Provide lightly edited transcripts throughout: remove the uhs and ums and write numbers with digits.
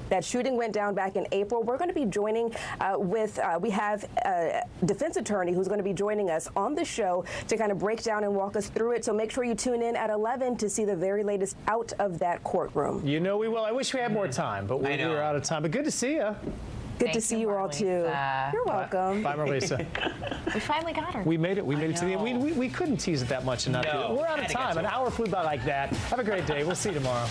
That shooting went down back in April. We're going to be joining we have a defense attorney who's going to be joining us on the show to kind of break down and walk us through it. So make sure you tune in at 11 to see the very latest out of that courtroom. You know we will. I wish we had more time, but we're out of time. But good to see you. Good to see you all, too. You're welcome. Bye, Marlisa. We finally got her. We made it. We made it to the end. We couldn't tease it that much enough. No, we're out of time. An hour flew by like that. Have a great day. We'll see you tomorrow.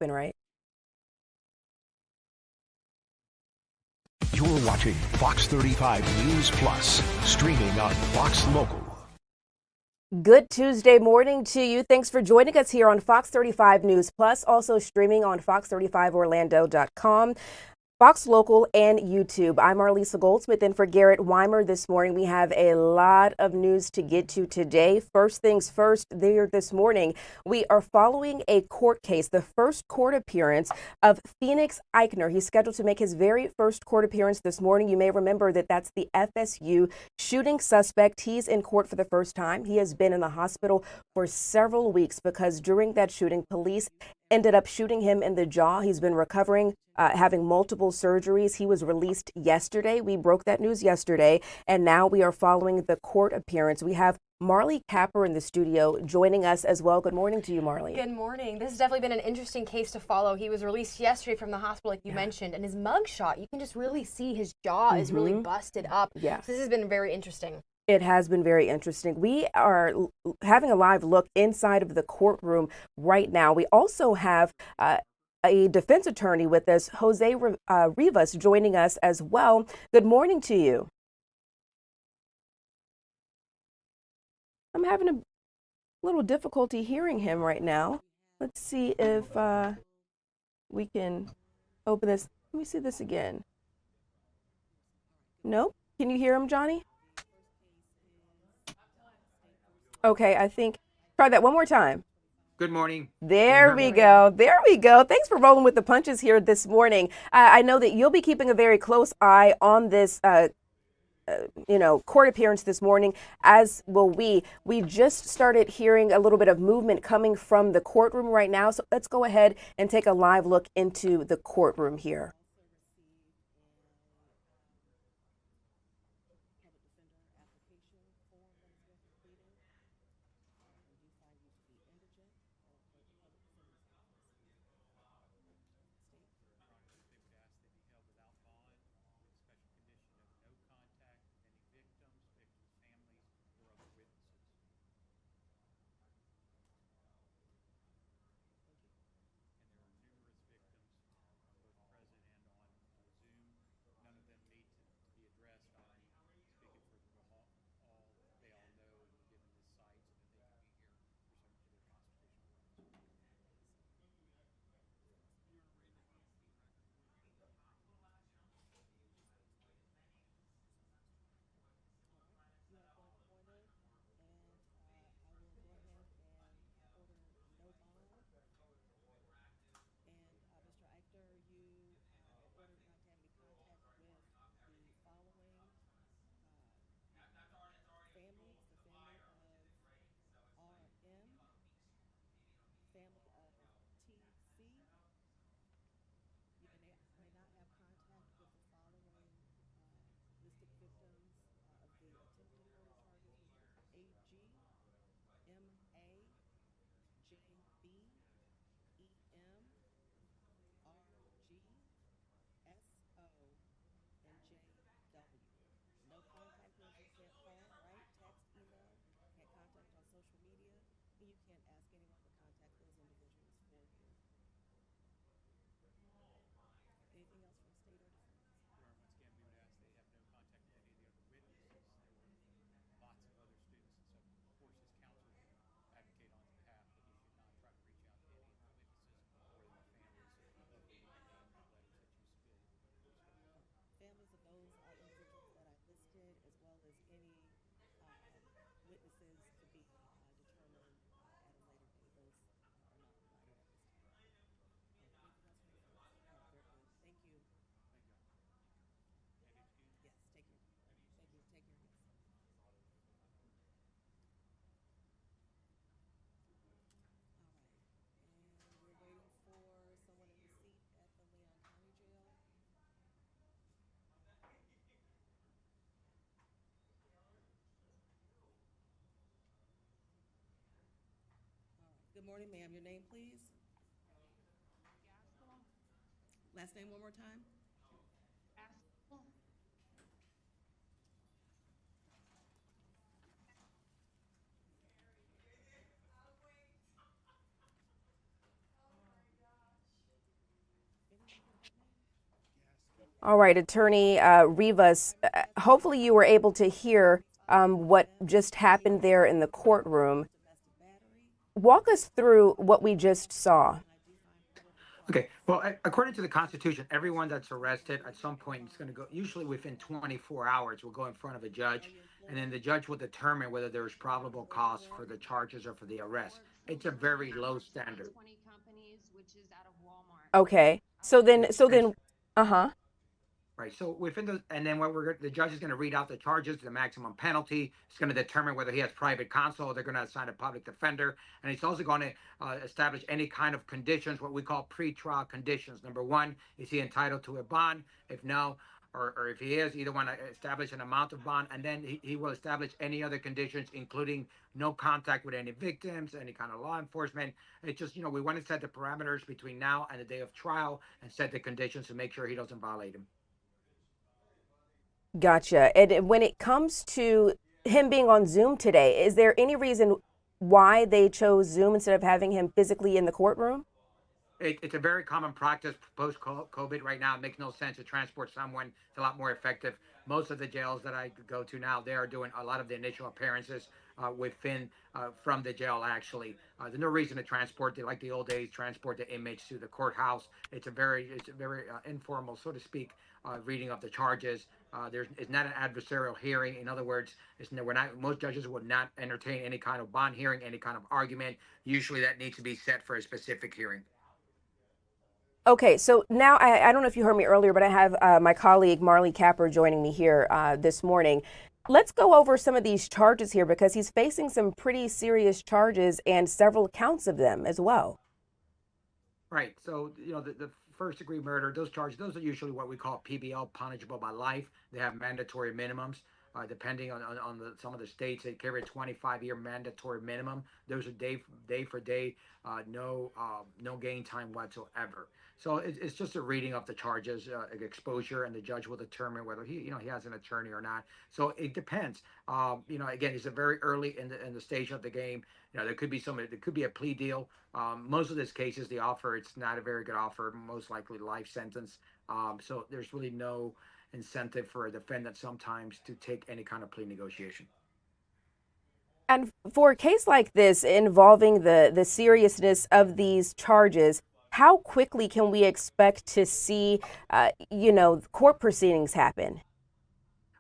happen, right? You're watching Fox 35 News Plus, streaming on Fox Local. Good Tuesday morning to you. Thanks for joining us here on Fox 35 News Plus, also streaming on fox35orlando.com. Fox Local and YouTube. I'm Arlisa Goldsmith, and for Garrett Weimer this morning, we have a lot of news to get to today. First things first, there this morning, we are following a court case, the first court appearance of Phoenix Ikner. He's scheduled to make his very first court appearance this morning. You may remember that that's the FSU shooting suspect. He's in court for the first time. He has been in the hospital for several weeks because during that shooting, police ended up shooting him in the jaw. He's been recovering, having multiple surgeries. He was released yesterday. We broke that news yesterday, and now we are following the court appearance. We have Marley Capper in the studio joining us as well. Good morning to you, Marley. Good morning. This has definitely been an interesting case to follow. He was released yesterday from the hospital, like you mentioned, and his mugshot, you can just really see his jaw is really busted up. Yeah. So this has been very interesting. It has been very interesting. We are having a live look inside of the courtroom right now. We also have a defense attorney with us, Jose Rivas, joining us as well. Good morning to you. I'm having a little difficulty hearing him right now. Let's see if we can open this. Let me see this again. Nope. Can you hear him, Johnny? Okay, I think, try that one more time. Good morning. There we go. There we go. Thanks for rolling with the punches here this morning. I know that you'll be keeping a very close eye on this, court appearance this morning, as will we. We just started hearing a little bit of movement coming from the courtroom right now. So let's go ahead and take a live look into the courtroom here. Good morning, ma'am. Your name, please? Last name one more time? All right, Attorney Rivas, hopefully you were able to hear what just happened there in the courtroom. Walk us through what we just saw. Okay. Well, according to the Constitution, everyone that's arrested at some point is going to go, usually within 24 hours, will go in front of a judge, and then the judge will determine whether there is probable cause for the charges or for the arrest. It's a very low standard. Okay. So then, uh-huh. Right. So within and then the judge is going to read out the charges, the maximum penalty. It's going to determine whether he has private counsel. They're going to assign a public defender, and it's also going to establish any kind of conditions, what we call pretrial conditions. Number one, is he entitled to a bond? If no, or if he is, either one, establish an amount of bond, and then he will establish any other conditions, including no contact with any victims, any kind of law enforcement. It's just, we want to set the parameters between now and the day of trial and set the conditions to make sure he doesn't violate them. Gotcha. And when it comes to him being on Zoom today, is there any reason why they chose Zoom instead of having him physically in the courtroom? It's a very common practice post-COVID right now. It makes no sense to transport someone. It's a lot more effective. Most of the jails that I go to now, they are doing a lot of the initial appearances from the jail, actually. There's no reason to transport, like the old days, transport the inmates to the courthouse. It's a very informal, so to speak, reading of the charges. It's not an adversarial hearing. In other words, most judges would not entertain any kind of bond hearing, any kind of argument. Usually that needs to be set for a specific hearing. Okay, so now I don't know if you heard me earlier, but I have my colleague Marley Capper joining me here this morning. Let's go over some of these charges here because he's facing some pretty serious charges and several counts of them as well. Right. So, the first degree murder, those charges, those are usually what we call PBL, punishable by life. They have mandatory minimums. Depending on some of the states, they carry a 25-year mandatory minimum. Those are day for day, no gain time whatsoever. So it's just a reading of the charges, exposure, and the judge will determine whether he has an attorney or not. So it depends. Again, it's a very early in the stage of the game. There could be a plea deal. Most of these cases, the offer, it's not a very good offer. Most likely life sentence. So there's really no incentive for a defendant sometimes to take any kind of plea negotiation. And for a case like this involving the seriousness of these charges, how quickly can we expect to see, court proceedings happen?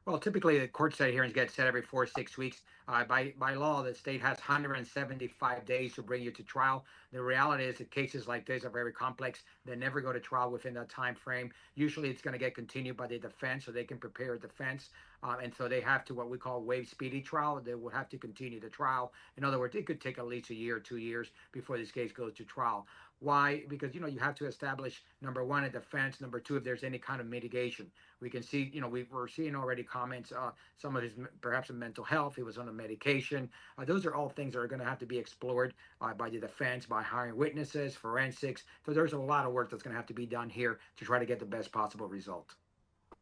Well, typically the court set hearings get set every 4 or 6 weeks. By law, the state has 175 days to bring you to trial. The reality is that cases like this are very complex. They never go to trial within that time frame. Usually it's going to get continued by the defense so they can prepare a defense. And so they have to, what we call waive speedy trial. They will have to continue the trial. In other words, it could take at least a year or 2 years before this case goes to trial. Why? Because, you have to establish, number one, a defense. Number two, if there's any kind of mitigation. We can see, we're seeing already comments, some of his, perhaps in mental health, he was on a medication. Those are all things that are going to have to be explored by the defense, by hiring witnesses, forensics. So there's a lot of work that's going to have to be done here to try to get the best possible result.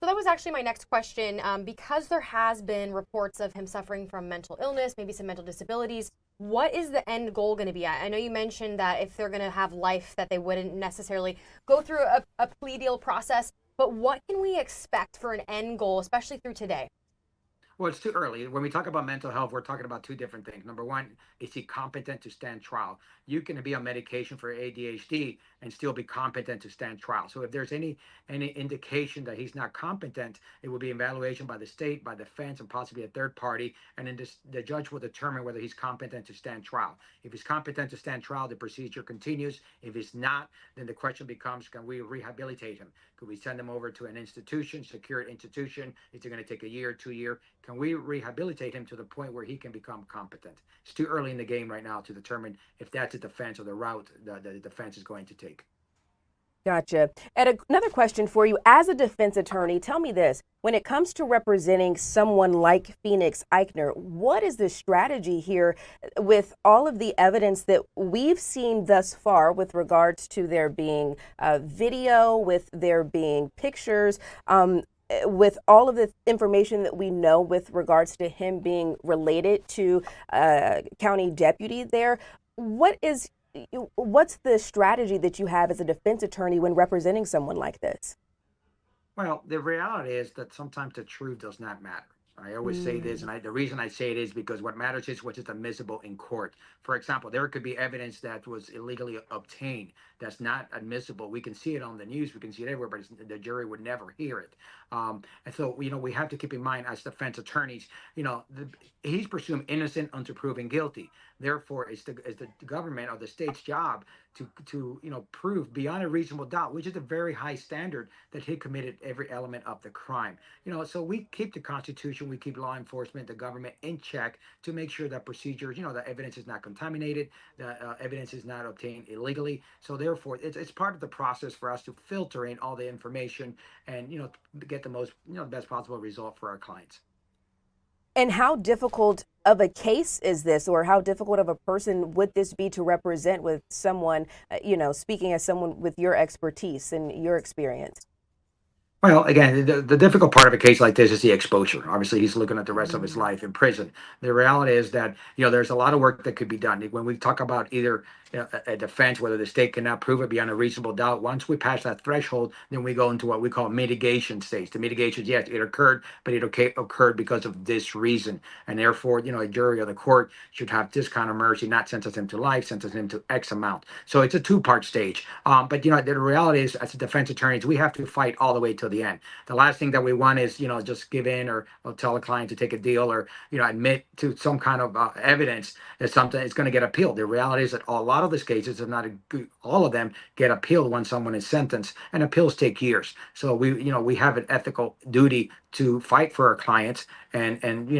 So that was actually my next question. Because there has been reports of him suffering from mental illness, maybe some mental disabilities, what is the end goal going to be at? I know you mentioned that if they're going to have life, that they wouldn't necessarily go through a plea deal process, but what can we expect for an end goal, especially through today? Well, it's too early. When we talk about mental health, we're talking about two different things. Number one, is he competent to stand trial? You can be on medication for ADHD and still be competent to stand trial. So if there's any indication that he's not competent, it will be evaluation by the state, by defense, and possibly a third party. And then the judge will determine whether he's competent to stand trial. If he's competent to stand trial, the procedure continues. If he's not, then the question becomes, can we rehabilitate him? Could we send him over to an institution, secure institution? Is it going to take a year, 2 years? Can we rehabilitate him to the point where he can become competent? It's too early in the game right now to determine if that's a defense or the route that the defense is going to take. Gotcha. And another question for you, as a defense attorney, tell me this. When it comes to representing someone like Phoenix Ikner, what is the strategy here with all of the evidence that we've seen thus far with regards to there being video, with there being pictures, with all of the information that we know with regards to him being related to county deputy there? What's the strategy that you have as a defense attorney when representing someone like this? Well, the reality is that sometimes the truth does not matter. I always say this, Mm. and the reason I say it is because what matters is what is admissible in court. For example, there could be evidence that was illegally obtained that's not admissible. We can see it on the news, we can see it everywhere, but the jury would never hear it. And so, we have to keep in mind as defense attorneys, he's presumed innocent until proven guilty. Therefore, it's the government or the state's job to prove beyond a reasonable doubt, which is a very high standard, that he committed every element of the crime. So we keep the Constitution, we keep law enforcement, the government in check to make sure that procedures, the evidence is not contaminated, the evidence is not obtained illegally. So therefore, it's part of the process for us to filter in all the information and get the most best possible result for our clients. And how difficult of a case is this, or how difficult of a person would this be to represent with someone, speaking as someone with your expertise and your experience? Well, again, the difficult part of a case like this is the exposure. Obviously, he's looking at the rest of his Mm. life in prison. The reality is that there's a lot of work that could be done. When we talk about either a defense, whether the state cannot prove it beyond a reasonable doubt, once we pass that threshold, then we go into what we call mitigation stage. The mitigation, yes, it occurred, but it occurred because of this reason, and therefore, a jury or the court should have this kind of mercy, not sentence him to life, sentence him to X amount. So it's a two-part stage. But the reality is, as a defense attorneys, we have to fight all the way till the end. The last thing that we want is just give in or tell a client to take a deal or admit to some kind of evidence that something is going to get appealed. The reality is that a lot of these cases, if not all of them, get appealed when someone is sentenced, and appeals take years. So we have an ethical duty to fight for our clients and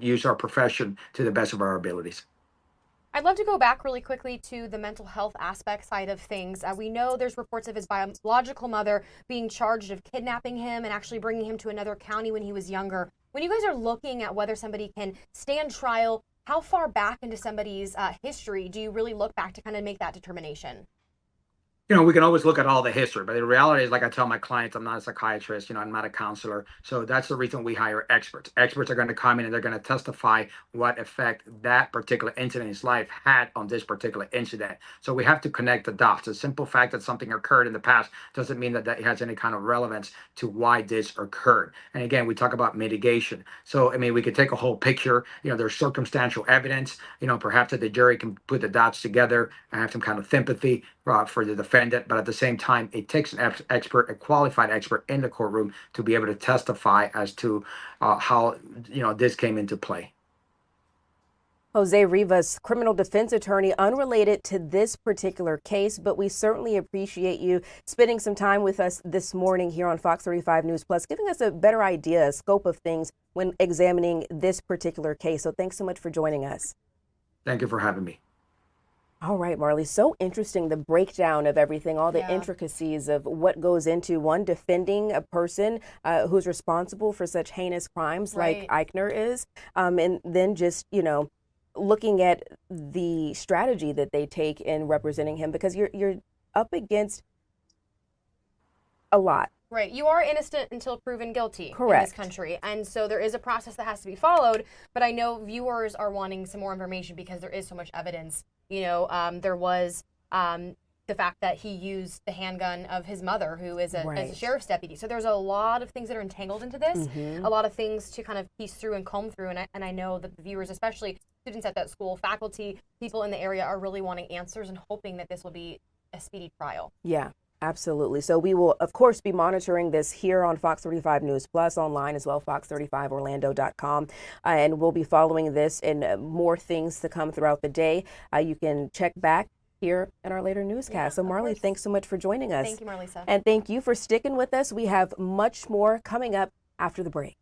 use our profession to the best of our abilities. I'd love to go back really quickly to the mental health aspect side of things. We know there's reports of his biological mother being charged of kidnapping him and actually bringing him to another county when he was younger. When you guys are looking at whether somebody can stand trial, how far back into somebody's history do you really look back to kind of make that determination? We can always look at all the history, but the reality is, like I tell my clients, I'm not a psychiatrist, I'm not a counselor. So that's the reason we hire experts. Experts are going to come in and they're going to testify what effect that particular incident in his life had on this particular incident. So we have to connect the dots. The simple fact that something occurred in the past doesn't mean that it has any kind of relevance to why this occurred. And again, we talk about mitigation. So, we could take a whole picture. There's circumstantial evidence, perhaps that the jury can put the dots together and have some kind of sympathy for the defendant, but at the same time, it takes an expert, a qualified expert in the courtroom to be able to testify as to how this came into play. Jose Rivas, criminal defense attorney, unrelated to this particular case, but we certainly appreciate you spending some time with us this morning here on Fox 35 News Plus, giving us a better idea, a scope of things when examining this particular case. So thanks so much for joining us. Thank you for having me. All right, Marley, so interesting, the breakdown of everything, all the Yeah. intricacies of what goes into one defending a person who's responsible for such heinous crimes like Ikner is, and then just, looking at the strategy that they take in representing him, because you're up against a lot. Right. You are innocent until proven guilty Correct. in this country. And so there is a process that has to be followed. But I know viewers are wanting some more information because there is so much evidence. There was the fact that he used the handgun of his mother, who is a sheriff's deputy. So there's a lot of things that are entangled into this, a lot of things to kind of piece through and comb through. And I know that the viewers, especially students at that school, faculty, people in the area, are really wanting answers and hoping that this will be a speedy trial. Yeah. Absolutely. So we will, of course, be monitoring this here on Fox 35 News Plus, online as well, fox35orlando.com. And we'll be following this and more things to come throughout the day. You can check back here in our later newscast. So Marley, thanks so much for joining us. Thank you, Marlisa. And thank you for sticking with us. We have much more coming up after the break.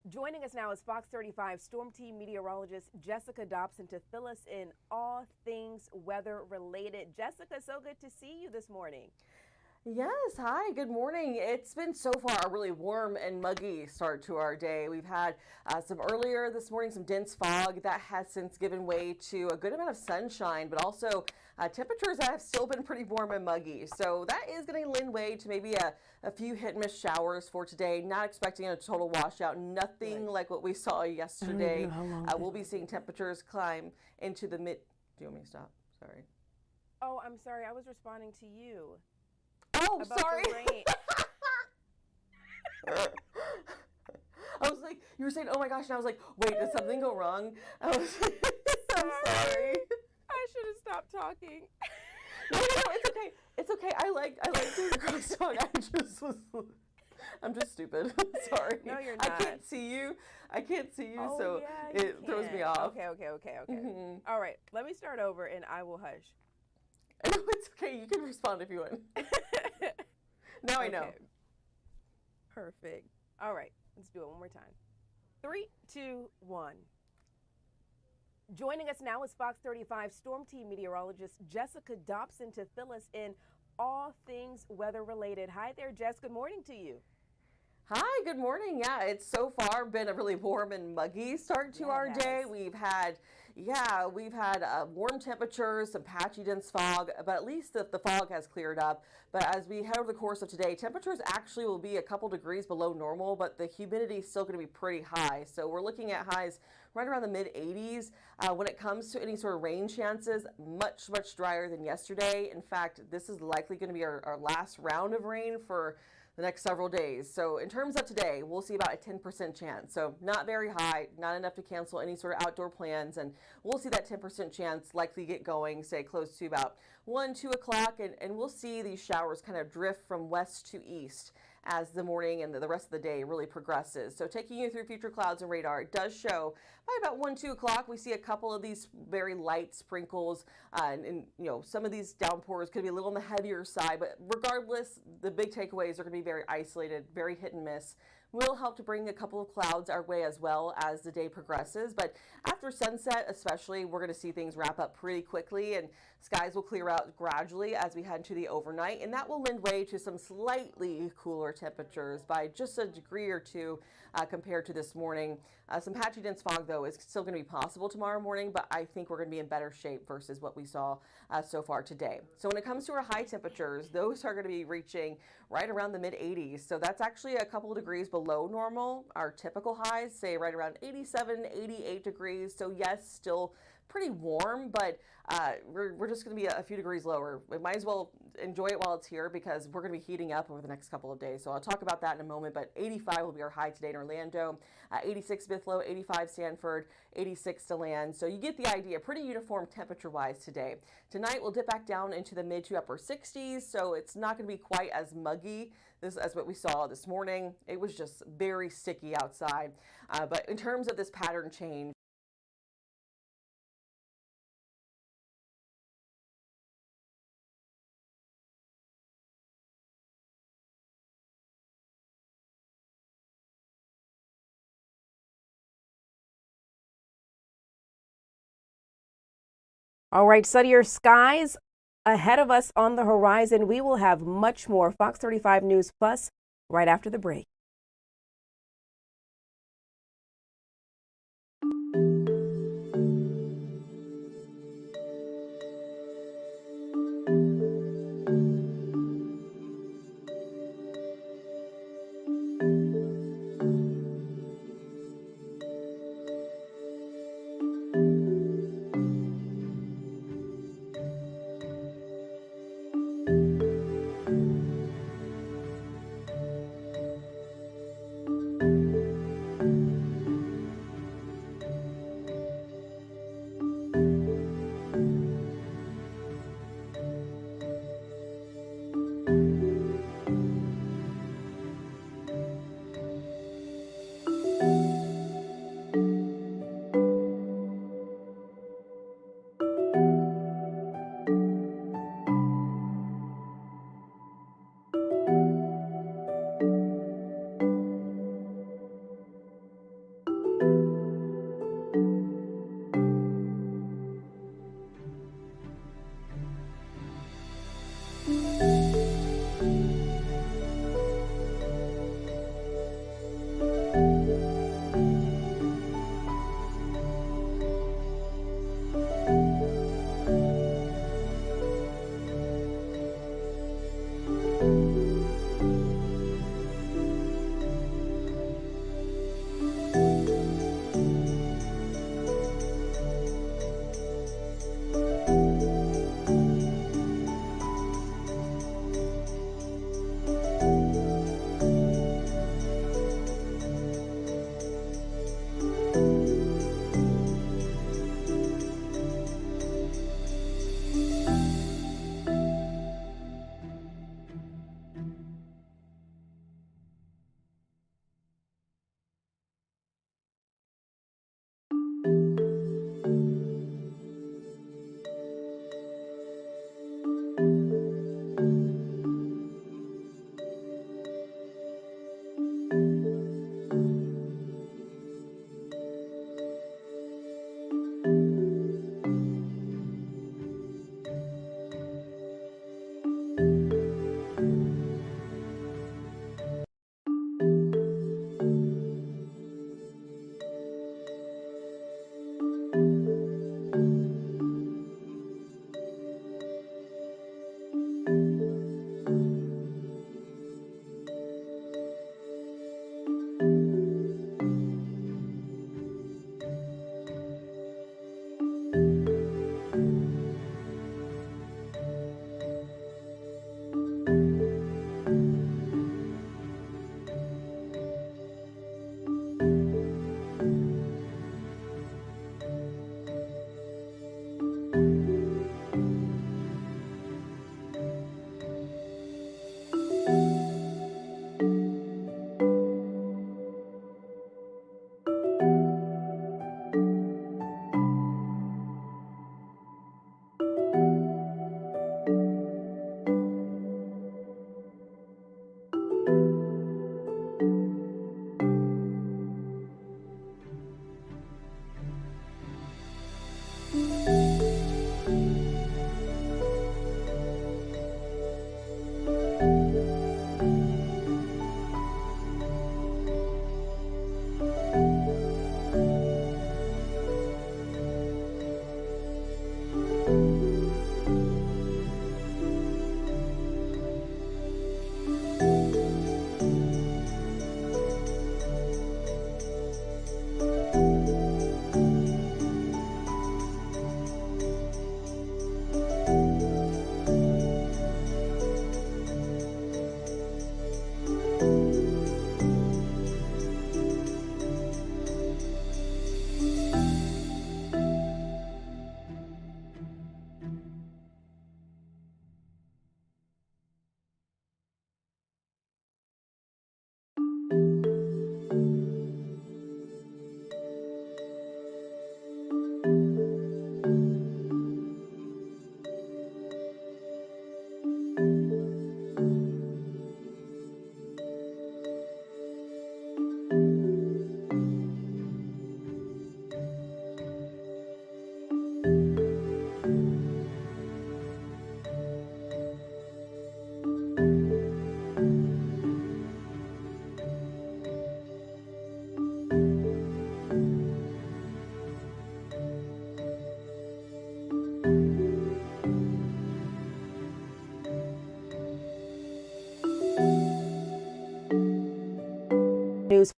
Joining us now is Fox 35 Storm Team meteorologist Jessica Dobson to fill us in all things weather related. Jessica, so good to see you this morning. Yes, hi, good morning. It's been so far a really warm and muggy start to our day. We've had some earlier this morning, some dense fog that has since given way to a good amount of sunshine, but also temperatures that have still been pretty warm and muggy. So that is going to lend way to maybe a few hit and miss showers for today. Not expecting a total washout, nothing like what we saw yesterday. We'll be seeing temperatures climb into the mid. Do you want me to stop? Sorry. Oh, I'm sorry. I was responding to you. Oh, about sorry. The rain. I was like, you were saying, oh my gosh, and I was like, wait, did something go wrong? I was so sorry. I should have stopped talking. No, it's okay. It's okay. I like doing the crosstalk. I'm just stupid. Sorry. No, you're not. I can't see you, Oh, so yeah, it throws me off. Okay. Mm-hmm. All right, let me start over and I will hush. No, it's okay. You can respond if you want. Now I know. Okay. Perfect. All right, let's do it one more time. 3, 2, 1. Joining us now is Fox 35 Storm Team meteorologist Jessica Dobson to fill us in all things weather related. Hi there, Jess. Good morning to you. Hi, good morning. Yeah, it's so far been a really warm and muggy start to our day. We've had warm temperatures, some patchy dense fog, but at least the fog has cleared up. But as we head over the course of today, temperatures actually will be a couple degrees below normal, but the humidity is still going to be pretty high. So we're looking at highs right around the mid 80s. When it comes to any sort of rain chances, much drier than yesterday. In fact, this is likely going to be our last round of rain for the next several days. So in terms of today, we'll see about a 10% chance. So not very high, not enough to cancel any sort of outdoor plans. And we'll see that 10% chance likely get going, say close to about 1, 2 o'clock. And we'll see these showers kind of drift from west to east as the morning and the rest of the day really progresses. So taking you through future clouds and radar, it does show by about 1, 2 o'clock, we see a couple of these very light sprinkles, and some of these downpours could be a little on the heavier side, but regardless, the big takeaways are going to be very isolated, very hit and miss. Will help to bring a couple of clouds our way as well as the day progresses. But after sunset especially, we're going to see things wrap up pretty quickly and skies will clear out gradually as we head into the overnight. And that will lend way to some slightly cooler temperatures by just a degree or two compared to this morning. Some patchy dense fog, though, is still going to be possible tomorrow morning, but I think we're going to be in better shape versus what we saw so far today. So when it comes to our high temperatures, those are going to be reaching right around the mid 80s. So that's actually a couple of degrees below normal. Our typical highs say right around 87, 88 degrees. So yes, still pretty warm, but we're just going to be a few degrees lower. We might as well enjoy it while it's here because we're going to be heating up over the next couple of days. So I'll talk about that in a moment, but 85 will be our high today in Orlando, 86 Smithlow, 85 Sanford, 86 DeLand. So you get the idea, pretty uniform temperature-wise today. Tonight we'll dip back down into the mid to upper 60s, so it's not going to be quite as muggy as what we saw this morning. It was just very sticky outside. But in terms of this pattern change, All right, sunnier skies ahead of us on the horizon. We will have much more Fox 35 News Plus right after the break.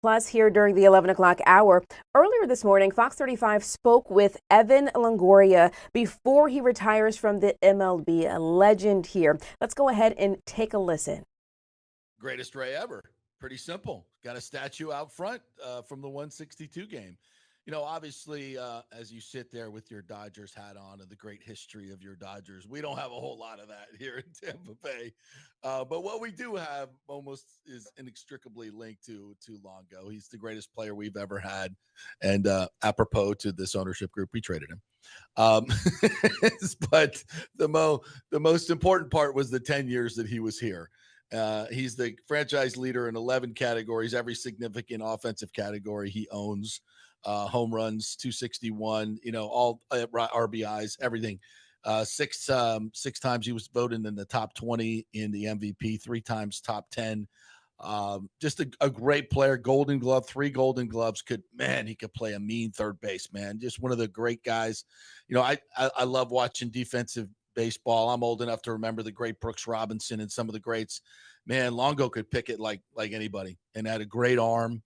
Plus here during the 11 o'clock hour. Earlier this morning, Fox 35 spoke with Evan Longoria before he retires from the MLB, a legend here. Let's go ahead and take a listen. Greatest Ray ever. Pretty simple. Got a statue out front from the 162 game. You know, obviously, as you sit there with your Dodgers hat on and the great history of your Dodgers, we don't have a whole lot of that here in Tampa Bay. But what we do have almost is inextricably linked to Longo. He's the greatest player we've ever had. And apropos to this ownership group, we traded him. But the most important part was the 10 years that he was here. He's the franchise leader in 11 categories, every significant offensive category he owns. Home runs, 261, all RBIs, everything. Six times he was voted in the top 20 in the MVP, 3 times top 10. Just a great player. Golden Glove, 3 Golden Gloves. He could play a mean third base, man. Just one of the great guys. I love watching defensive baseball. I'm old enough to remember the great Brooks Robinson and some of the greats. Man, Longo could pick it like anybody and had a great arm.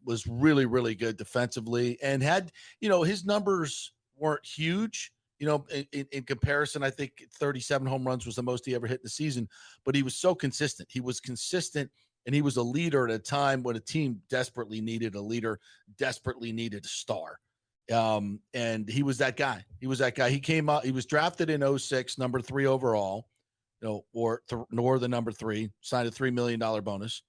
Was really, really good defensively and had, his numbers weren't huge, in comparison. I think 37 home runs was the most he ever hit in the season, but he was so consistent. He was consistent and he was a leader at a time when a team desperately needed a leader, desperately needed a star. And he was that guy. He came out, he was drafted in 2006, number 3 overall, nor the number 3, signed a $3 million bonus.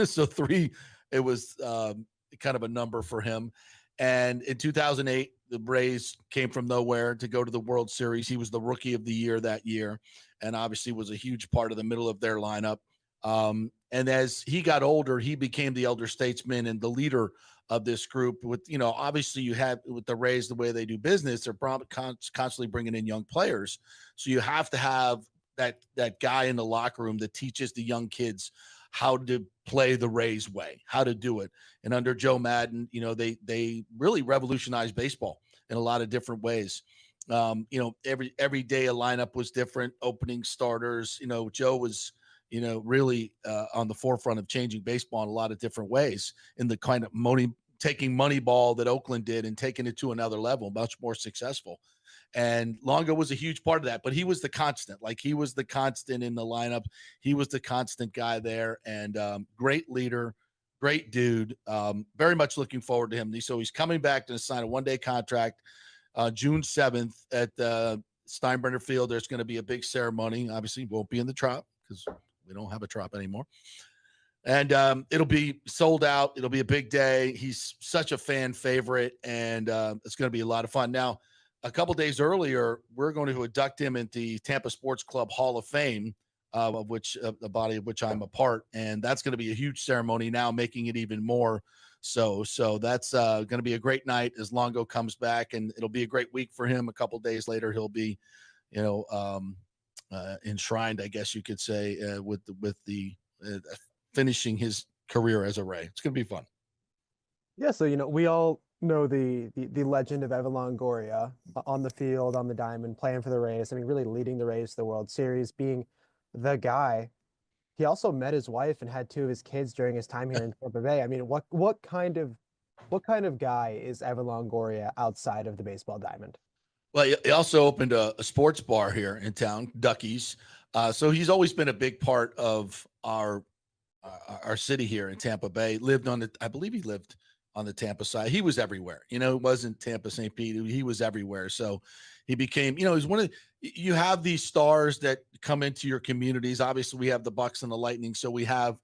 So 3, it was kind of a number for him. And in 2008, the Rays came from nowhere to go to the World Series. He was the rookie of the year that year and obviously was a huge part of the middle of their lineup. And as he got older, he became the elder statesman and the leader of this group. With, obviously you have with the Rays, the way they do business, they're constantly bringing in young players. So you have to have that guy in the locker room that teaches the young kids how to play the Rays way, how to do it. And under Joe Madden, they really revolutionized baseball in a lot of different ways. Every day a lineup was different, opening starters. Joe was, really on the forefront of changing baseball in a lot of different ways in the kind of taking money ball that Oakland did and taking it to another level, much more successful. And Longo was a huge part of that, but he was the constant. Like, he was the constant in the lineup. He was the constant guy there, and great leader, great dude. Very much looking forward to him. So he's coming back to sign a one-day contract June 7th at Steinbrenner Field. There's going to be a big ceremony. Obviously, won't be in the Trop because we don't have a Trop anymore. And it'll be sold out. It'll be a big day. He's such a fan favorite, and it's going to be a lot of fun. Now, a couple days earlier, we're going to induct him into the Tampa Sports Club Hall of Fame, of which the body of which I'm a part, and that's going to be a huge ceremony now, making it even more so. So that's going to be a great night as Longo comes back, and it'll be a great week for him. A couple days later, he'll be, enshrined, I guess you could say, with the finishing his career as a Ray. It's going to be fun. Yeah, so we all know the legend of Evan Longoria on the field, on the diamond, playing for the Rays. I mean, really leading the Rays to the World Series, being the guy. He also met his wife and had 2 of his kids during his time here in Tampa Bay. I mean, what kind of guy is Evan Longoria outside of the baseball diamond? Well, he also opened a sports bar here in town, Ducky's. So he's always been a big part of our city here in Tampa Bay. I believe he lived on the Tampa side. He was everywhere. It wasn't Tampa, St. Pete. He was everywhere. So he became, he's you have these stars that come into your communities. Obviously, we have the Bucks and the Lightning. So we have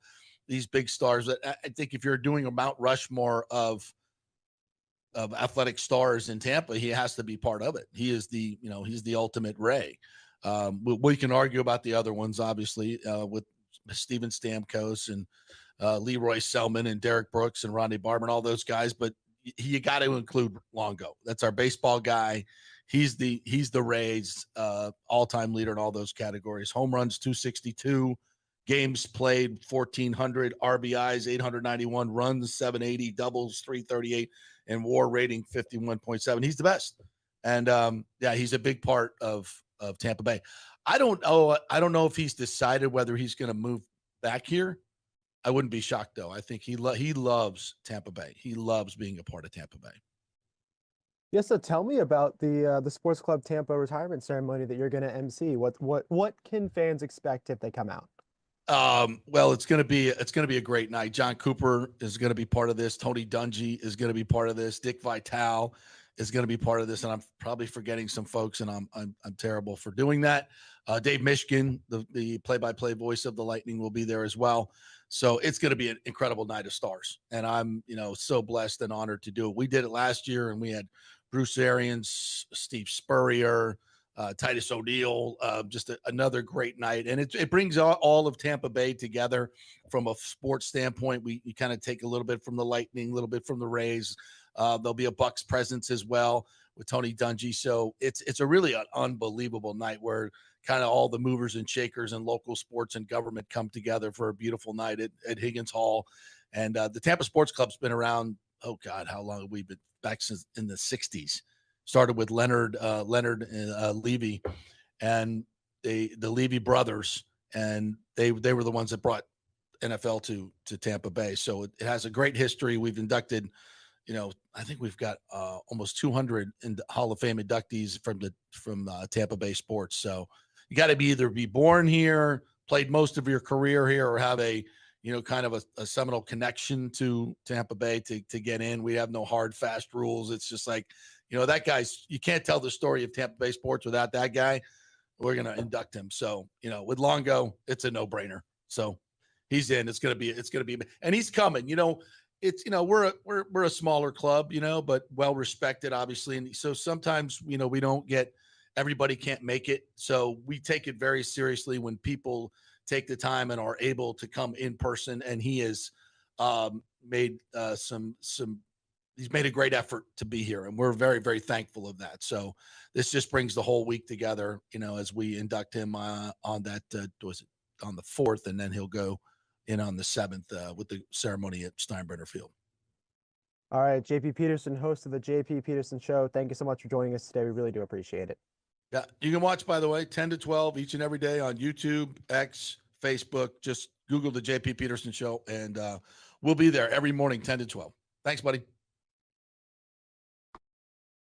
these big stars that I think if you're doing a Mount Rushmore of athletic stars in Tampa, he has to be part of it. He is he's the ultimate Ray. We can argue about the other ones, obviously, with Steven Stamkos and Leroy Selman and Derek Brooks and Ronnie Barber and all those guys, but you got to include Longo. That's our baseball guy. He's the Rays all-time leader in all those categories. Home runs 262, games played 1,400, RBIs 891, runs 780, doubles 338, and WAR rating 51.7. He's the best, and he's a big part of Tampa Bay. I don't know if he's decided whether he's going to move back here I wouldn't be shocked though. I think he loves Tampa Bay. He loves being a part of Tampa Bay. Yeah, so tell me about the Sports Club Tampa retirement ceremony that you're going to MC. What can fans expect if they come out? Well, it's gonna be a great night. John Cooper is gonna be part of this. Tony Dungy is gonna be part of this. Dick Vitale is gonna be part of this, and I'm probably forgetting some folks, and I'm terrible for doing that. Dave Mishkin, the play-by-play voice of the Lightning, will be there as well. So it's gonna be an incredible night of stars, and I'm so blessed and honored to do it. We did it last year, and we had Bruce Arians, Steve Spurrier, Titus O'Neill, just another great night. And it brings all of Tampa Bay together from a sports standpoint. We kind of take a little bit from the Lightning, a little bit from the Rays. There'll be a Bucks presence as well with Tony Dungy. So it's a really an unbelievable night where kind of all the movers and shakers and local sports and government come together for a beautiful night at Higgins Hall. And the Tampa Sports Club's been around, oh God, how long have we been? Back since in the 60s. Started with Leonard Levy and the Levy brothers, and they were the ones that brought NFL to Tampa Bay. So it has a great history. We've inducted, I think we've got almost 200 in Hall of Fame inductees from Tampa Bay sports. So you got to either be born here, played most of your career here, or have a kind of a seminal connection to Tampa Bay to get in. We have no hard, fast rules. It's just like, that guy's, you can't tell the story of Tampa Bay sports without that guy. We're going to induct him. So, with Longo, it's a no brainer. So he's in. It's going to be, and he's coming, we're a smaller club, but well respected, obviously. And so sometimes, we don't get, everybody can't make it. So we take it very seriously when people take the time and are able to come in person. And he has made he's made a great effort to be here. And we're very, very thankful of that. So this just brings the whole week together, as we induct him on that, on the 4th, and then he'll go in on the 7th with the ceremony at Steinbrenner Field. All right, JP Peterson, host of the JP Peterson Show. Thank you so much for joining us today. We really do appreciate it. Yeah, you can watch, by the way, 10 to 12 each and every day on YouTube, X, Facebook. Just Google the JP Peterson Show, and we'll be there every morning, 10 to 12. Thanks, buddy.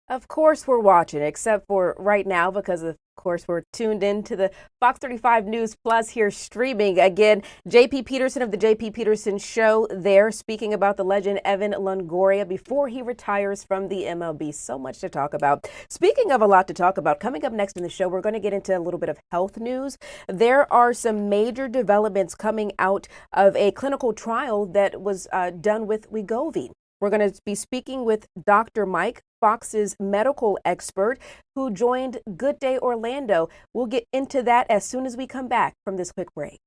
Of course we're watching, except for right now, because of course we're tuned in to the Fox 35 News Plus here streaming. Again, JP Peterson of the JP Peterson Show there speaking about the legend Evan Longoria before he retires from the MLB. So much to talk about. Speaking of a lot to talk about, coming up next in the show, we're going to get into a little bit of health news. There are some major developments coming out of a clinical trial that was done with Wegovy. We're going to be speaking with Dr. Mike, Fox's medical expert, who joined Good Day Orlando. We'll get into that as soon as we come back from this quick break.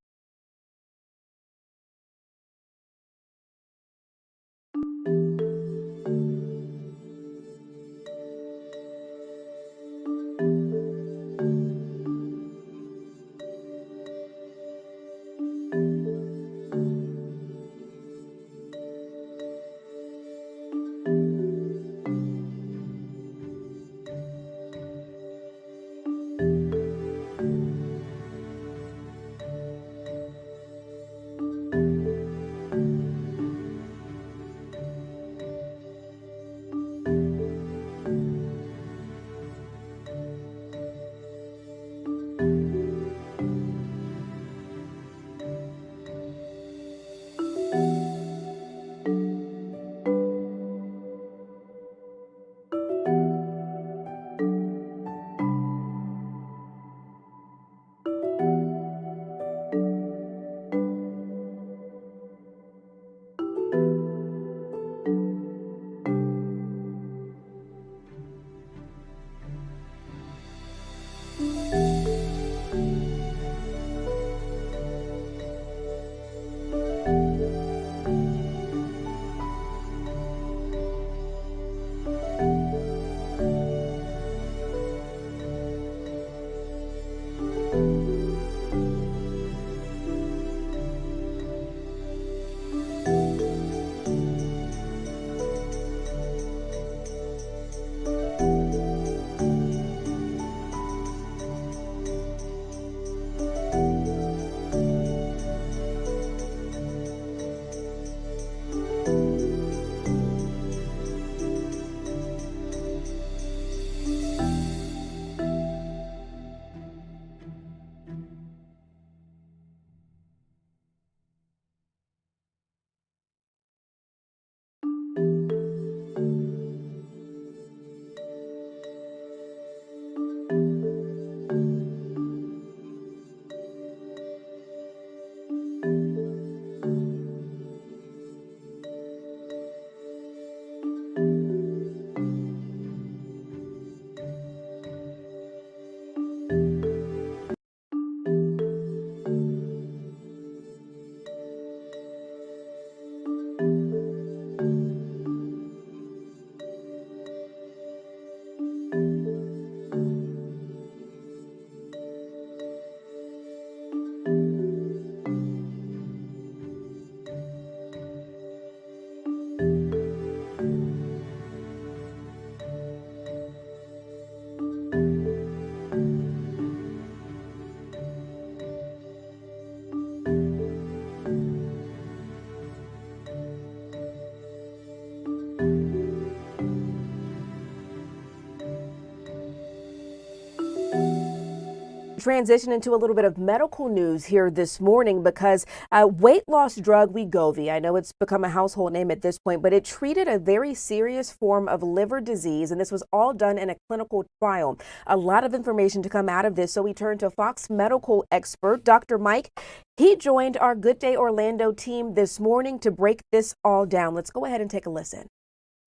transition into a little bit of medical news here this morning because weight loss drug Wegovy, I know it's become a household name at this point, but it treated a very serious form of liver disease, and this was all done in a clinical trial. A lot of information to come out of this, so we turn to Fox medical expert, Dr. Mike. He joined our Good Day Orlando team this morning to break this all down. Let's go ahead and take a listen.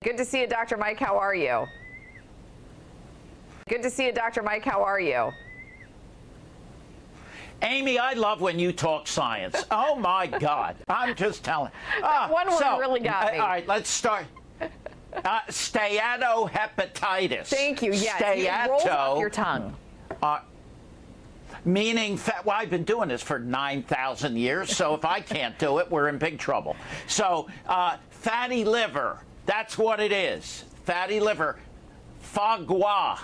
Good to see you, Dr. Mike. How are you? Good to see you, Dr. Mike. How are you? Amy, I love when you talk science. Oh, my God. I'm just telling. One word really got me. All right, let's start. Steatohepatitis. Thank you. Yes. It rolls off your tongue. Meaning, well, I've been doing this for 9,000 years, so if I can't do it, we're in big trouble. So, fatty liver, that's what it is. Fatty liver. Foie gras.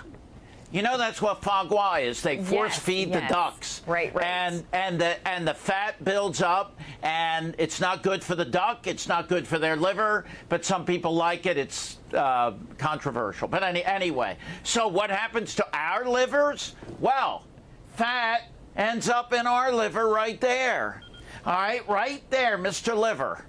You know that's what foie gras is. They force feed the ducks. Right. And the fat builds up, and it's not good for the duck. It's not good for their liver, but some people like it. It's controversial. But anyway, so what happens to our livers? Well, fat ends up in our liver right there. All right there, Mr. Liver.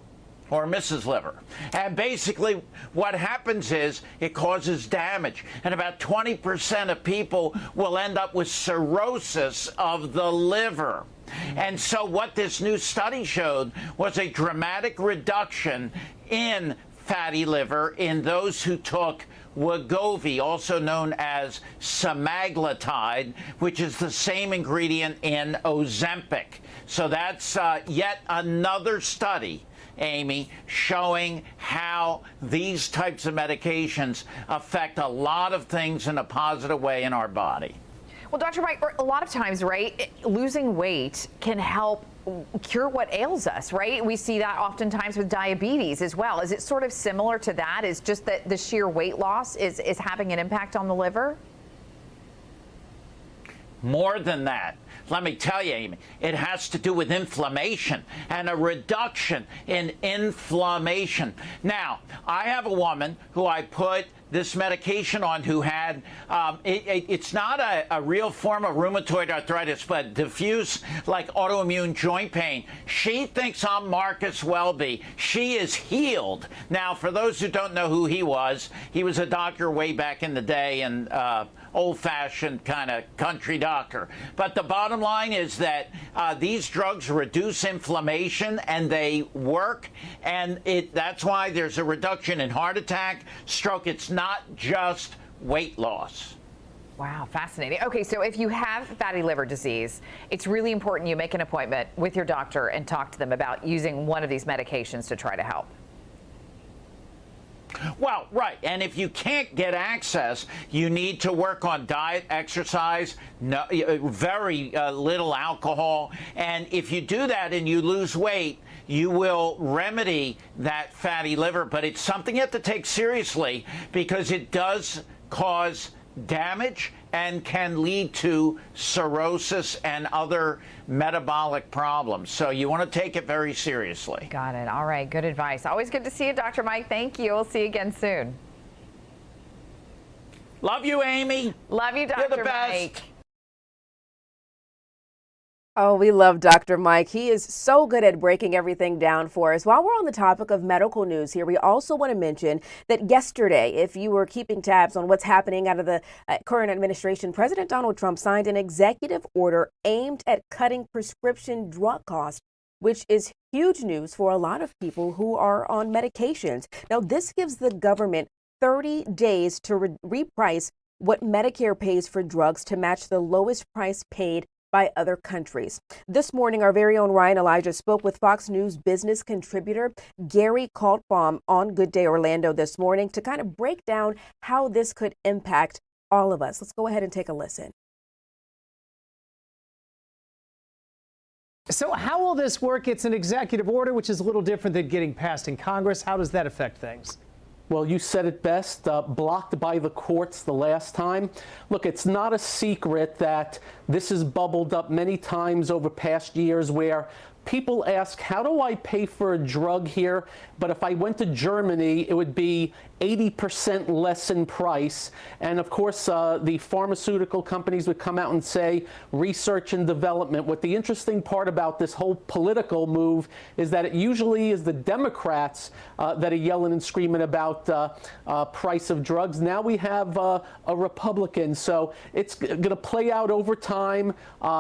Or Mrs. Liver. And basically what happens is it causes damage. And about 20% of people will end up with cirrhosis of the liver. And so what this new study showed was a dramatic reduction in fatty liver in those who took Wegovy, also known as semaglutide, which is the same ingredient in Ozempic. So that's yet another study, Amy, showing how these types of medications affect a lot of things in a positive way in our body. Well, Dr. Mike, a lot of times, right, losing weight can help cure what ails us, right? We see that oftentimes with diabetes as well. Is it sort of similar to that? Is just that the sheer weight loss is having an impact on the liver? More than that. Let me tell you, Amy, it has to do with inflammation and a reduction in inflammation. Now, I have a woman who I put this medication on who had, it's not a real form of rheumatoid arthritis, but diffuse like autoimmune joint pain. She thinks I'm Marcus Welby. She is healed. Now, for those who don't know who he was a doctor way back in the day and old-fashioned kind of country doctor. But the bottom line is that these drugs reduce inflammation and they work, and that's why there's a reduction in heart attack, stroke. It's not just weight loss. Wow, fascinating. Okay, so if you have fatty liver disease, it's really important you make an appointment with your doctor and talk to them about using one of these medications to try to help. Well, right. And if you can't get access, you need to work on diet, exercise, very little alcohol. And if you do that and you lose weight, you will remedy that fatty liver. But it's something you have to take seriously because it does cause damage and can lead to cirrhosis and other metabolic problems. So you want to take it very seriously. Got it. All right. Good advice. Always good to see you, Dr. Mike. Thank you. We'll see you again soon. Love you, Amy. Love you, Dr. You're the best. Mike. Oh, we love Dr. Mike. He is so good at breaking everything down for us. While we're on the topic of medical news here, we also want to mention that yesterday, if you were keeping tabs on what's happening out of the current administration, President Donald Trump signed an executive order aimed at cutting prescription drug costs, which is huge news for a lot of people who are on medications. Now, this gives the government 30 days to reprice what Medicare pays for drugs to match the lowest price paid by other countries. This morning, our very own Ryan Elijah spoke with Fox News business contributor Gary Kaltbaum on Good Day Orlando this morning to kind of break down how this could impact all of us. Let's go ahead and take a listen. So how will this work? It's an executive order, which is a little different than getting passed in Congress. How does that affect things? Well, you said it best, blocked by the courts the last time. Look, it's not a secret that this has bubbled up many times over past years where people ask, how do I pay for a drug here? But if I went to Germany, it would be 80% less in price. And of course, the pharmaceutical companies would come out and say research and development. What the interesting part about this whole political move is that it usually is the Democrats that are yelling and screaming about price of drugs. Now we have a Republican. So it's going to play out over time.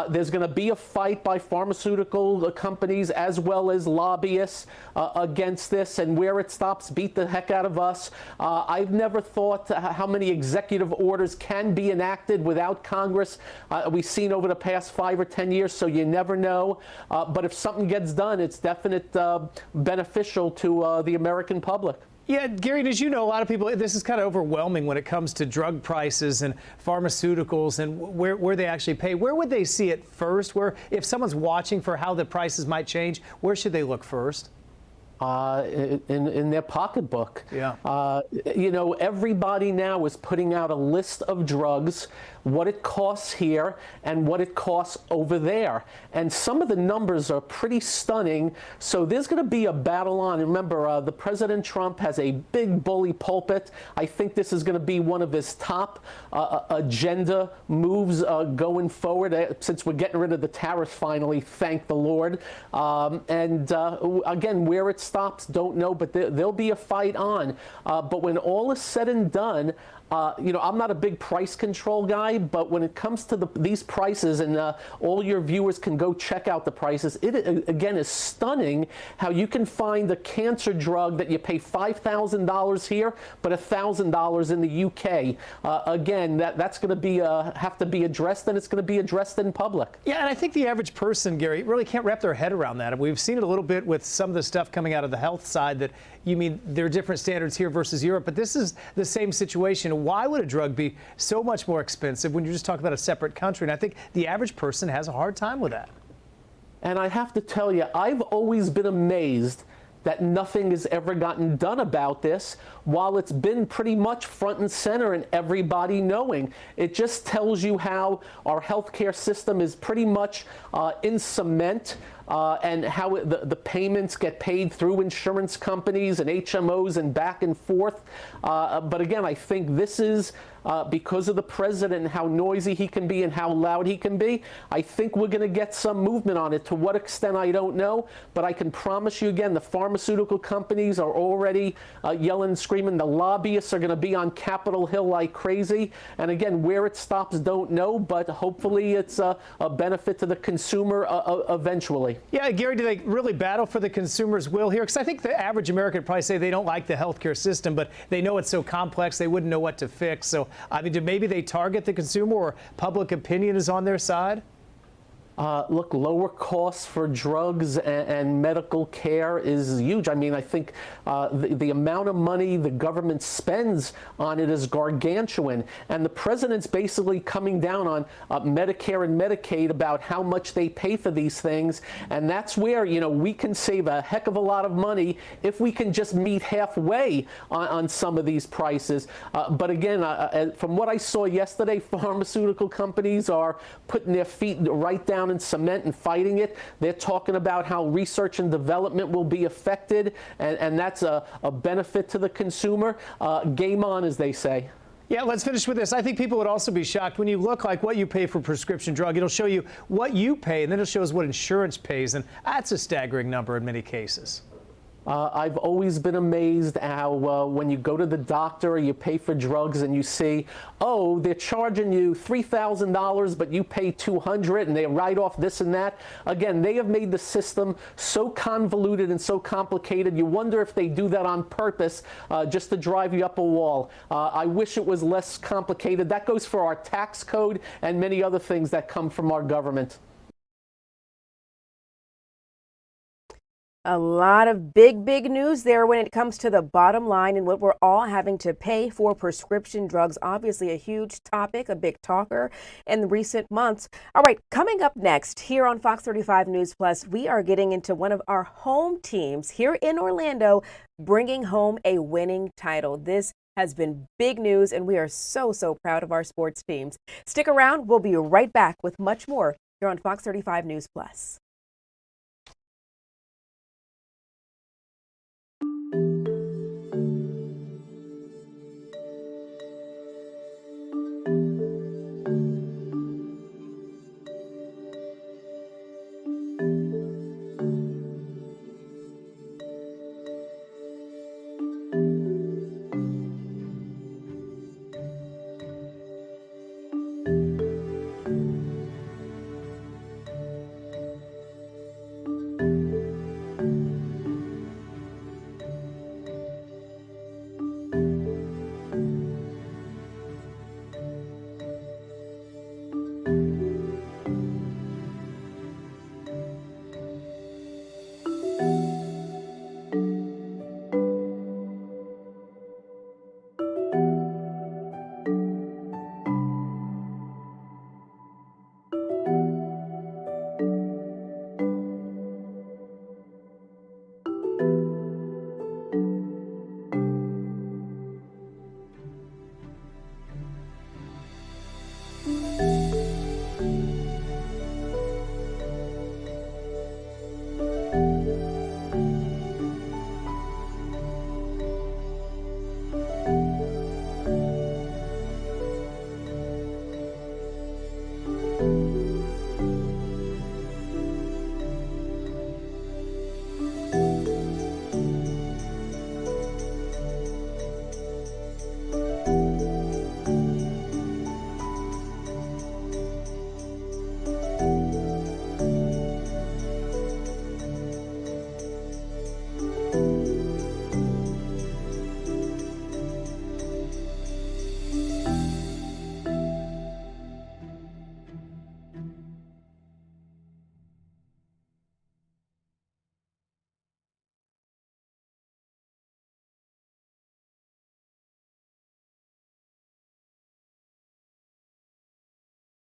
There's going to be a fight by pharmaceutical companies as well as lobbyists against this, and where it stops, beat the heck out of us. I've never thought how many executive orders can be enacted without Congress. We've seen over the past 5 or 10 years, so you never know. But if something gets done, it's definitely beneficial to the American public. Yeah, Gary, as you know, a lot of people, this is kind of overwhelming when it comes to drug prices and pharmaceuticals and where they actually pay. Where would they see it first? Where, if someone's watching for how the prices might change, where should they look first? In their pocketbook. Yeah. You know, everybody now is putting out a list of drugs, what it costs here and what it costs over there. And some of the numbers are pretty stunning. So there's going to be a battle on. Remember, the President Trump has a big bully pulpit. I think this is going to be one of his top agenda moves going forward, since we're getting rid of the tariffs finally, thank the Lord. Again, where it stops, don't know, but there'll be a fight on. But when all is said and done, you know, I'm not a big price control guy, but when it comes to these prices, and all your viewers can go check out the prices, it again is stunning how you can find a cancer drug that you pay $5,000 here, but $1,000 in the UK. Again, that's going to be have to be addressed, and it's going to be addressed in public. Yeah, and I think the average person, Gary, really can't wrap their head around that. We've seen it a little bit with some of the stuff coming out of the health side, that you mean there are different standards here versus Europe, but this is the same situation. Why would a drug be so much more expensive when you're just talking about a separate country? And I think the average person has a hard time with that. And I have to tell you, I've always been amazed that nothing has ever gotten done about this, while it's been pretty much front and center and everybody knowing. It just tells you how our healthcare system is pretty much in cement, and how the payments get paid through insurance companies and HMOs and back and forth. But again, I think this is because of the president and how noisy he can be and how loud he can be. I think we're going to get some movement on it. To what extent, I don't know. But I can promise you again, the pharmaceutical companies are already yelling and screaming. The lobbyists are going to be on Capitol Hill like crazy. And again, where it stops, don't know. But hopefully it's a benefit to the consumer eventually. Yeah, Gary, do they really battle for the consumer's will here? Because I think the average American would probably say they don't like the healthcare system, but they know it's so complex they wouldn't know what to fix. So, I mean, do maybe they target the consumer, or public opinion is on their side? Look, lower costs for drugs and medical care is huge. I mean, I think the amount of money the government spends on it is gargantuan. And the president's basically coming down on Medicare and Medicaid about how much they pay for these things. And that's where, you know, we can save a heck of a lot of money if we can just meet halfway on some of these prices. But again, from what I saw yesterday, pharmaceutical companies are putting their feet right down in cement and fighting it. They're talking about how research and development will be affected, and that's a benefit to the consumer. Game on, as they say. Yeah, let's finish with this. I think people would also be shocked when you look like what you pay for a prescription drug. It'll show you what you pay, and then it'll show us what insurance pays, and that's a staggering number in many cases. I've always been amazed how when you go to the doctor or you pay for drugs and you see, oh, they're charging you $3,000, but you pay $200, and they write off this and that. Again, they have made the system so convoluted and so complicated. You wonder if they do that on purpose just to drive you up a wall. I wish it was less complicated. That goes for our tax code and many other things that come from our government. A lot of big news there when it comes to the bottom line and what we're all having to pay for prescription drugs. Obviously a huge topic, a big talker in recent months. All right, coming up next here on Fox 35 News Plus, we are getting into one of our home teams here in Orlando, bringing home a winning title. This has been big news, and we are so proud of our sports teams. Stick around. We'll be right back with much more here on Fox 35 News Plus.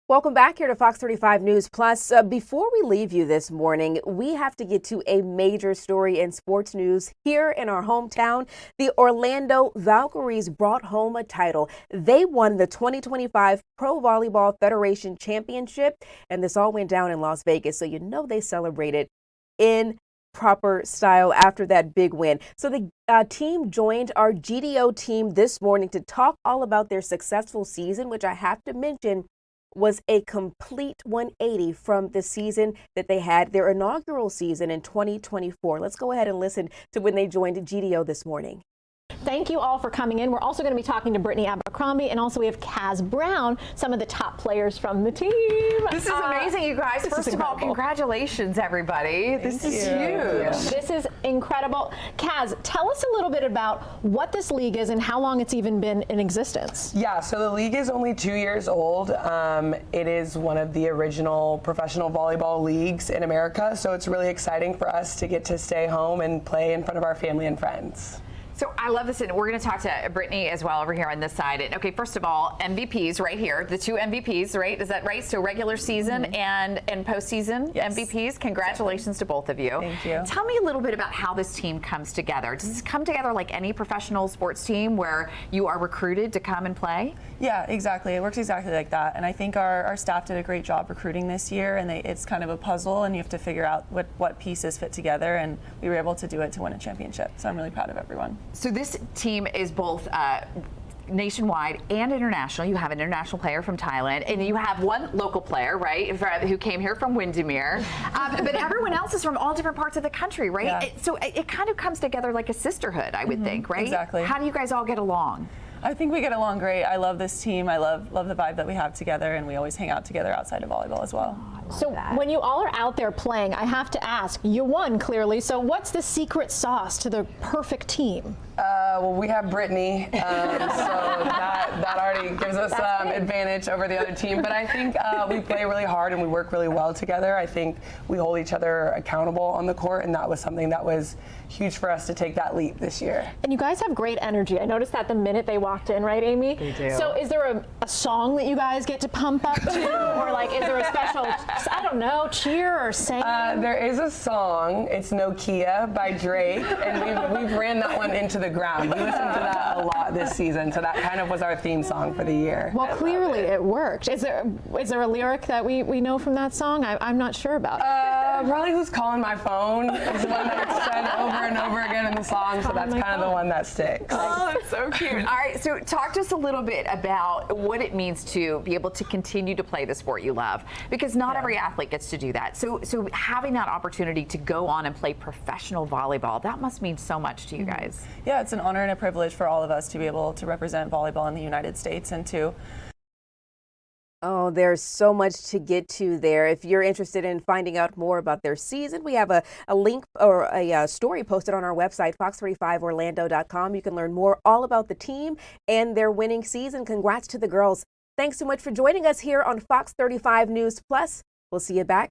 Welcome back here to Fox 35 News Plus. Before we leave you this morning, we have to get to a major story in sports news here in our hometown. The Orlando Valkyries brought home a title. They won the 2025 Pro Volleyball Federation Championship, and this all went down in Las Vegas, so you know they celebrated in proper style after that big win. So the team joined our GDO team this morning to talk all about their successful season, which I have to mention was a complete 180 from the season that they had, their inaugural season in 2024. Let's go ahead and listen to when they joined GDO this morning. Thank you all for coming in. We're also going to be talking to Brittany Abercrombie, and also we have Kaz Brown, some of the top players from the team. This is amazing, you guys. First of all, congratulations, everybody. This is huge. This is incredible. Kaz, tell us a little bit about what this league is and how long it's even been in existence. Yeah, so the league is only 2 years old. It is one of the original professional volleyball leagues in America, so it's really exciting for us to get to stay home and play in front of our family and friends. So I love this, and we're going to talk to Brittany as well over here on this side. And okay, first of all, MVPs right here, the two MVPs, right? Is that right? So regular season and postseason MVPs. Congratulations to both of you. Thank you. Tell me a little bit about how this team comes together. Does this come together like any professional sports team where you are recruited to come and play? Yeah, exactly. It works exactly like that. And I think our staff did a great job recruiting this year, and it's kind of a puzzle, and you have to figure out what pieces fit together, and we were able to do it to win a championship. So I'm really proud of everyone. So this team is both nationwide and international. You have an international player from Thailand, and you have one local player, right, who came here from Windermere. But everyone else is from all different parts of the country, right? Yeah. So it kind of comes together like a sisterhood, I would think, right? Exactly. How do you guys all get along? I think we get along great. I love this team. I love the vibe that we have together, and we always hang out together outside of volleyball as well. So when you all are out there playing, I have to ask, you won clearly, so what's the secret sauce to the perfect team? Well, we have Brittany, so that already gives us advantage over the other team. But I think we play really hard and we work really well together. I think we hold each other accountable on the court, and that was something that was huge for us to take that leap this year. And you guys have great energy. I noticed that the minute they walked in, right, Amy? They do. So is there a song that you guys get to pump up to? Or like, is there a special, I don't know, cheer or sing? There is a song. It's Nokia by Drake, and we've ran that one into the ground. We listened to that a lot this season, so that kind of was our theme song for the year. Well, clearly it worked. Is there a lyric that we know from that song? I'm not sure about. Probably Who's Calling My Phone is one that's said over and over again in the song, so that's kind of the one that sticks. Oh, that's so cute. All right, so talk to us a little bit about what it means to be able to continue to play the sport you love, because not every athlete gets to do that. So having that opportunity to go on and play professional volleyball, that must mean so much to you guys. Yeah, it's an honor and a privilege for all of us to be able to represent volleyball in the United States and to there's so much to get to there. If you're interested in finding out more about their season, we have a link or a story posted on our website, fox35orlando.com. You can learn more all about the team and their winning season. Congrats to the girls. Thanks so much for joining us here on Fox 35 News Plus. We'll see you back